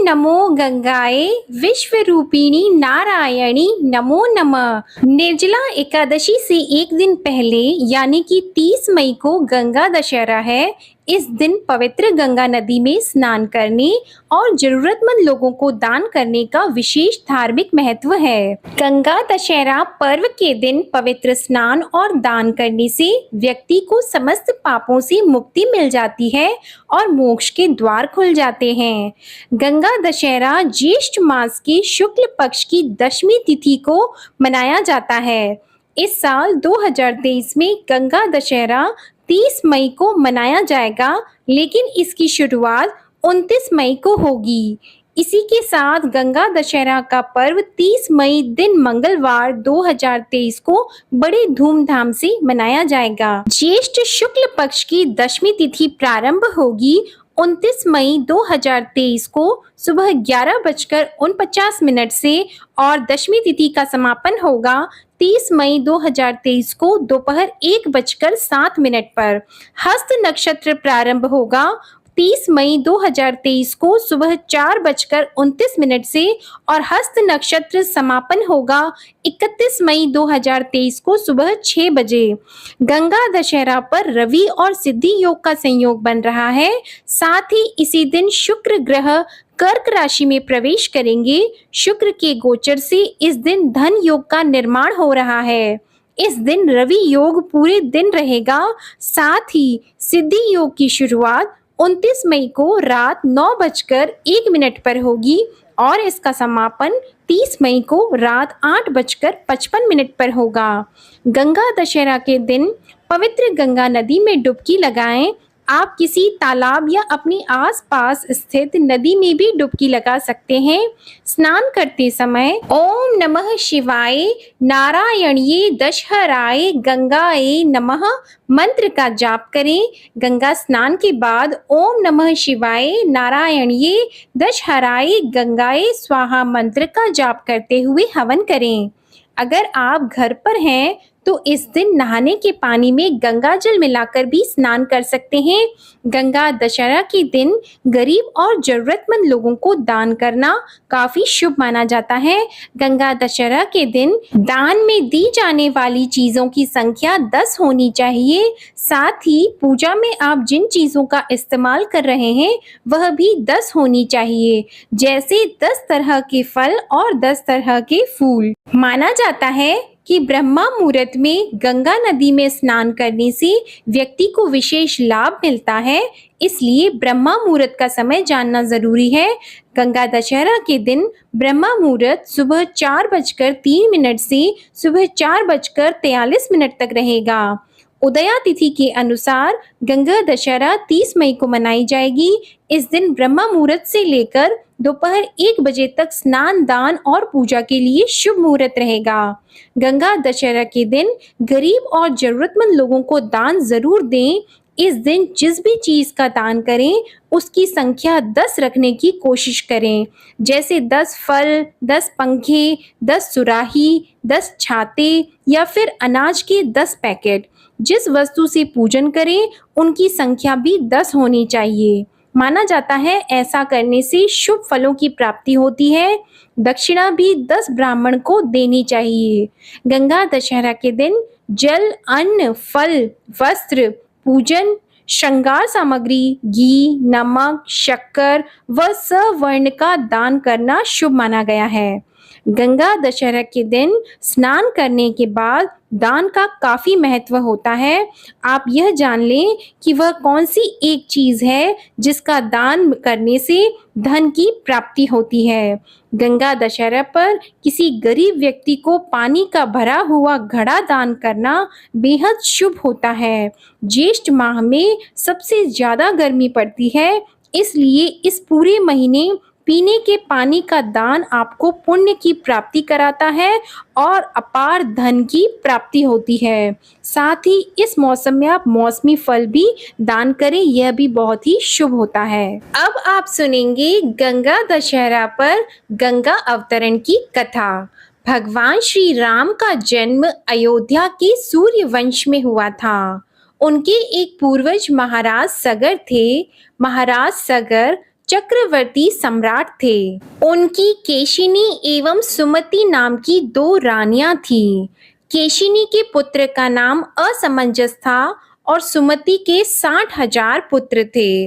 नमो गंगाए विश्व रूपिणी नारायणी नमो नमः। निर्जला एकादशी से एक दिन पहले यानी कि 30 मई को गंगा दशहरा है। इस दिन पवित्र गंगा नदी में स्नान करने और जरूरतमंद लोगों को दान करने का विशेष धार्मिक महत्व है। गंगा दशहरा पर्व के दिन पवित्र स्नान और दान करने से व्यक्ति को समस्त पापों से मुक्ति मिल जाती है और मोक्ष के द्वार खुल जाते हैं। गंगा दशहरा ज्येष्ठ मास के शुक्ल पक्ष की दशमी तिथि को मनाया जाता है। इस साल 2023 में गंगा दशहरा 30 मई को मनाया जाएगा, लेकिन इसकी शुरुआत 29 मई को होगी। इसी के साथ गंगा दशहरा का पर्व 30 मई दिन मंगलवार 2023 को बड़े धूमधाम से मनाया जाएगा। ज्येष्ठ शुक्ल पक्ष की दशमी तिथि प्रारंभ होगी 29 मई 2023 को सुबह 11:49 से और दशमी तिथि का समापन होगा 30 मई 2023 को दोपहर 1:07 पर। हस्त नक्षत्र प्रारंभ होगा 30 मई 2023 को सुबह 4:29 से और हस्त नक्षत्र समापन होगा 31 मई 2023 को सुबह 6 बजे। गंगा दशहरा पर रवि और सिद्धि योग का संयोग बन रहा है। साथ ही इसी दिन शुक्र ग्रह कर्क राशि में प्रवेश करेंगे। शुक्र के गोचर से इस दिन धन योग का निर्माण हो रहा है। इस दिन रवि योग पूरे दिन रहेगा। साथ ही सिद्धि योग की शुरुआत 29 मई को रात 9:01 पर होगी और इसका समापन 30 मई को रात 8:55 पर होगा। गंगा दशहरा के दिन पवित्र गंगा नदी में डुबकी लगाएं। आप किसी तालाब या अपनी आसपास स्थित नदी में भी डुबकी लगा सकते हैं। स्नान करते समय ओम नमः शिवाय नारायणीय दशहराय गंगाए नमः मंत्र का जाप करें। गंगा स्नान के बाद ओम नमः शिवाय नारायणीय दशहराय गंगाए स्वाहा मंत्र का जाप करते हुए हवन करें। अगर आप घर पर हैं तो इस दिन नहाने के पानी में गंगा जल मिलाकर भी स्नान कर सकते हैं। गंगा दशहरा के दिन गरीब और जरूरतमंद लोगों को दान करना काफी शुभ माना जाता है। गंगा दशहरा के दिन दान में दी जाने वाली चीजों की संख्या 10 होनी चाहिए। साथ ही पूजा में आप जिन चीजों का इस्तेमाल कर रहे हैं वह भी 10 होनी चाहिए, जैसे 10 तरह के फल और 10 तरह के फूल। माना जाता है कि ब्रह्मा मुहूर्त में गंगा नदी में स्नान करने से व्यक्ति को विशेष लाभ मिलता है, इसलिए ब्रह्मा मुहूर्त का समय जानना जरूरी है। गंगा दशहरा के दिन ब्रह्मा मुहूर्त सुबह 4:03 से सुबह 4:43 तक रहेगा। उदया तिथि के अनुसार गंगा दशहरा 30 मई को मनाई जाएगी। इस दिन ब्रह्मा मुहूर्त से लेकर दोपहर 1 बजे तक स्नान, दान और पूजा के लिए शुभ मुहूर्त रहेगा। गंगा दशहरा के दिन गरीब और जरूरतमंद लोगों को दान जरूर दें। इस दिन जिस भी चीज का दान करें उसकी संख्या 10 रखने की कोशिश करें, जैसे 10 फल, 10 पंखे, 10 सुराही, 10 छाते या फिर अनाज के 10 पैकेट। जिस वस्तु से पूजन करें उनकी संख्या भी 10 होनी चाहिए। माना जाता है ऐसा करने से शुभ फलों की प्राप्ति होती है। दक्षिणा भी 10 ब्राह्मण को देनी चाहिए। गंगा दशहरा के दिन जल, अन्न, फल, वस्त्र, पूजन, श्रृंगार सामग्री, घी, नमक, शक्कर व स्वर्ण का दान करना शुभ माना गया है। गंगा दशहरा के दिन स्नान करने के बाद दान का काफी महत्व होता है। आप यह जान लें कि वह कौन सी एक चीज है जिसका दान करने से धन की प्राप्ति होती है। गंगा दशहरा पर किसी गरीब व्यक्ति को पानी का भरा हुआ घड़ा दान करना बेहद शुभ होता है। ज्येष्ठ माह में सबसे ज्यादा गर्मी पड़ती है, इसलिए इस पूरे महीने पीने के पानी का दान आपको पुण्य की प्राप्ति कराता है और अपार धन की प्राप्ति होती है। साथ ही इस मौसम में आप मौसमी फल भी दान करें, यह भी बहुत ही शुभ होता है। अब आप सुनेंगे गंगा दशहरा पर गंगा अवतरण की कथा। भगवान श्री राम का जन्म अयोध्या के सूर्य वंश में हुआ था। उनके एक पूर्वज महाराज सगर थे। महाराज सगर चक्रवर्ती सम्राट थे। उनकी केशिनी एवं सुमति नाम की 2 रानियां थीं। केशिनी के पुत्र का नाम असमंजस था और सुमति के 60,000 पुत्र थे।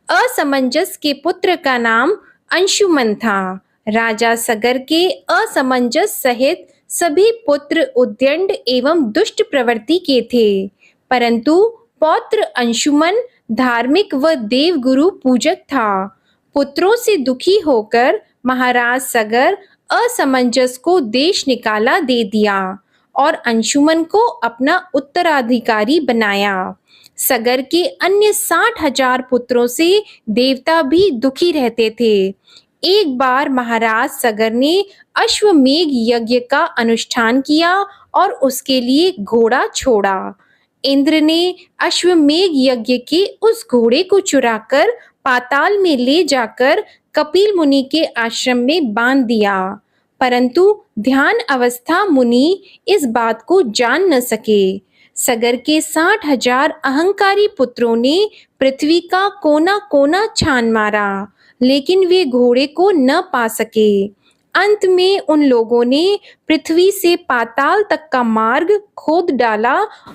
असमंजस के पुत्र का नाम अंशुमन था। राजा सगर के असमंजस सहित सभी पुत्र उद्दंड एवं दुष्ट प्रवृत्ति के थे, परंतु पौत्र अंशुमन धार्मिक व देवगुरु पूजक था। पुत्रों से दुखी होकर महाराज सगर असमंजस को देश निकाला दे दिया और अंशुमन को अपना उत्तराधिकारी बनाया। सगर के अन्य 60,000 पुत्रों से देवता भी दुखी रहते थे। एक बार महाराज सगर ने अश्वमेघ यज्ञ का अनुष्ठान किया और उसके लिए घोड़ा छोड़ा। इंद्र ने अश्वमेघ यज्ञ के उस घोड़े को चुराकर पाताल में ले जाकर कपिल मुनि के आश्रम में बांध दिया, परंतु ध्यान अवस्था मुनि इस बात को जान न सके। सगर के 60,000 अहंकारी पुत्रों ने पृथ्वी का कोना कोना छान मारा, लेकिन वे घोड़े को न पा सके। अंत में उन लोगों ने पृथ्वी से पाताल तक का मार्ग खोद डाला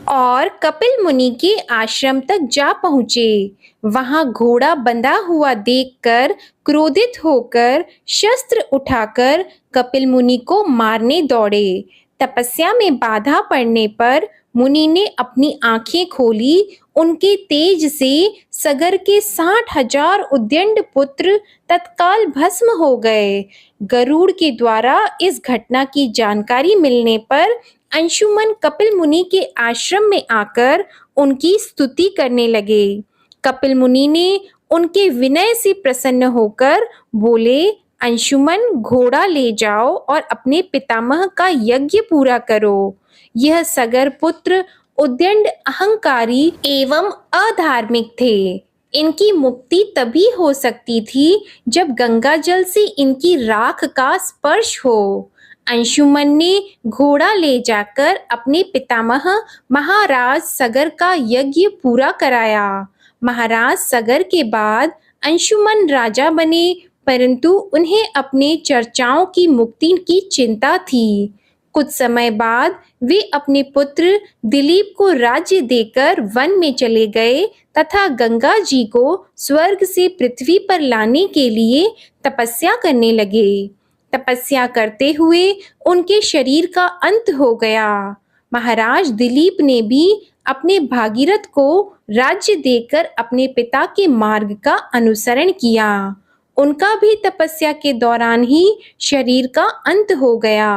और कपिल मुनि के आश्रम तक जा पहुँचे। वहां घोड़ा बंधा हुआ देखकर क्रोधित होकर शस्त्र उठाकर कपिल मुनि को मारने दौड़े। तपस्या में बाधा पड़ने पर मुनि ने अपनी आंखें खोली। उनके तेज से सगर के 60,000 उद्दंड पुत्र तत्काल भस्म हो गए। गरुड़ के द्वारा इस घटना की जानकारी मिलने पर अंशुमन कपिल मुनि के आश्रम में आकर उनकी स्तुति करने लगे। कपिल मुनि ने उनके विनय से प्रसन्न होकर बोले, अंशुमन, घोड़ा ले जाओ और अपने पितामह का यज्ञ पूरा करो। यह सगर पुत्र उद्दंड अहंकारी एवं अधार्मिक थे। इनकी मुक्ति तभी हो सकती थी जब गंगा जल से इनकी राख का स्पर्श हो। अंशुमन ने घोड़ा ले जाकर अपने पितामह महाराज सगर का यज्ञ पूरा कराया। महाराज सगर के बाद अंशुमन राजा बने, परंतु उन्हें अपने चर्चाओं की मुक्ति की चिंता थी। कुछ समय बाद वे अपने पुत्र दिलीप को राज्य देकर वन में चले गए तथा गंगा जी को स्वर्ग से पृथ्वी पर लाने के लिए तपस्या करने लगे। तपस्या करते हुए उनके शरीर का अंत हो गया। महाराज दिलीप ने भी अपने भागीरथ को राज्य देकर अपने पिता के मार्ग का अनुसरण किया। उनका भी तपस्या के दौरान ही शरीर का अंत हो गया।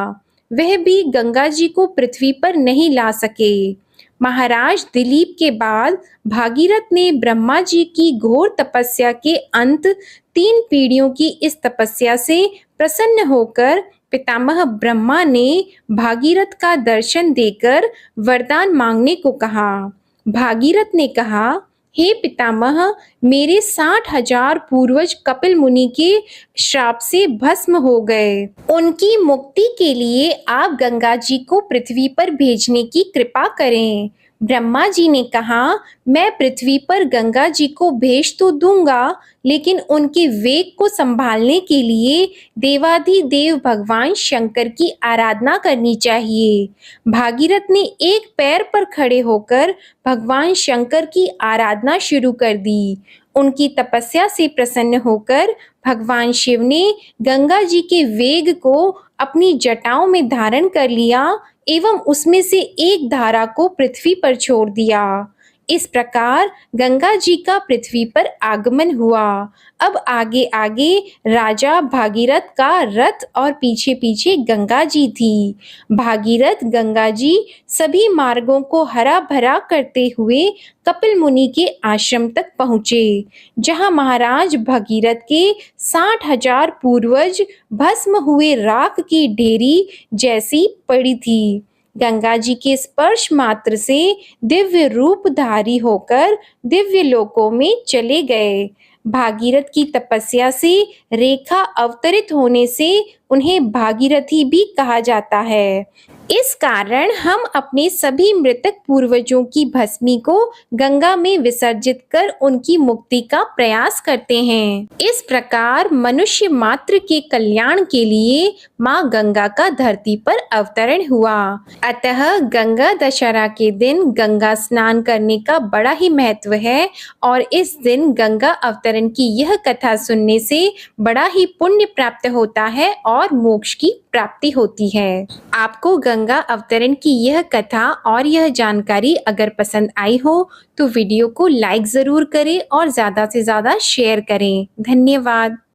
वह भी गंगा जी को पृथ्वी पर नहीं ला सके। महाराज दिलीप के बाद भागीरथ ने ब्रह्मा जी की घोर तपस्या के अंत 3 पीढ़ियों की इस तपस्या से प्रसन्न होकर पितामह ब्रह्मा ने भागीरथ का दर्शन देकर वरदान मांगने को कहा। भागीरथ ने कहा, हे पितामह, मेरे 60,000 पूर्वज कपिल मुनि के श्राप से भस्म हो गए। उनकी मुक्ति के लिए आप गंगा जी को पृथ्वी पर भेजने की कृपा करें। ब्रह्मा जी ने कहा, मैं पृथ्वी पर गंगा जी को भेज तो दूंगा, लेकिन उनके वेग को संभालने के लिए देवाधिदेव भगवान शंकर की आराधना करनी चाहिए। भागीरथ ने एक पैर पर खड़े होकर भगवान शंकर की आराधना शुरू कर दी। उनकी तपस्या से प्रसन्न होकर भगवान शिव ने गंगा जी के वेग को अपनी जटाओं में धारण कर लिया एवं उसमें से एक धारा को पृथ्वी पर छोड़ दिया। इस प्रकार गंगा जी का पृथ्वी पर आगमन हुआ। अब आगे आगे राजा भागीरथ का रथ और पीछे पीछे गंगा जी थी। भागीरथ गंगा जी सभी मार्गों को हरा भरा करते हुए कपिल मुनि के आश्रम तक पहुँचे, जहाँ महाराज भगीरथ के 60,000 पूर्वज भस्म हुए राख की ढेरी जैसी पड़ी थी। गंगा जी के स्पर्श मात्र से दिव्य रूपधारी होकर दिव्य लोकों में चले गए। भागीरथ की तपस्या से रेखा अवतरित होने से उन्हें भागीरथी भी कहा जाता है। इस कारण हम अपने सभी मृतक पूर्वजों की भस्मी को गंगा में विसर्जित कर उनकी मुक्ति का प्रयास करते हैं। इस प्रकार मनुष्य मात्र के कल्याण के लिए माँ गंगा का धरती पर अवतरण हुआ। अतः गंगा दशहरा के दिन गंगा स्नान करने का बड़ा ही महत्व है और इस दिन गंगा अवतरण की यह कथा सुनने से बड़ा ही पुण्य प्राप्त होता है और मोक्ष की प्राप्ति होती है। आपको गंगा अवतरण की यह कथा और यह जानकारी अगर पसंद आई हो तो वीडियो को लाइक ज़रूर करें और ज़्यादा से ज़्यादा शेयर करें। धन्यवाद।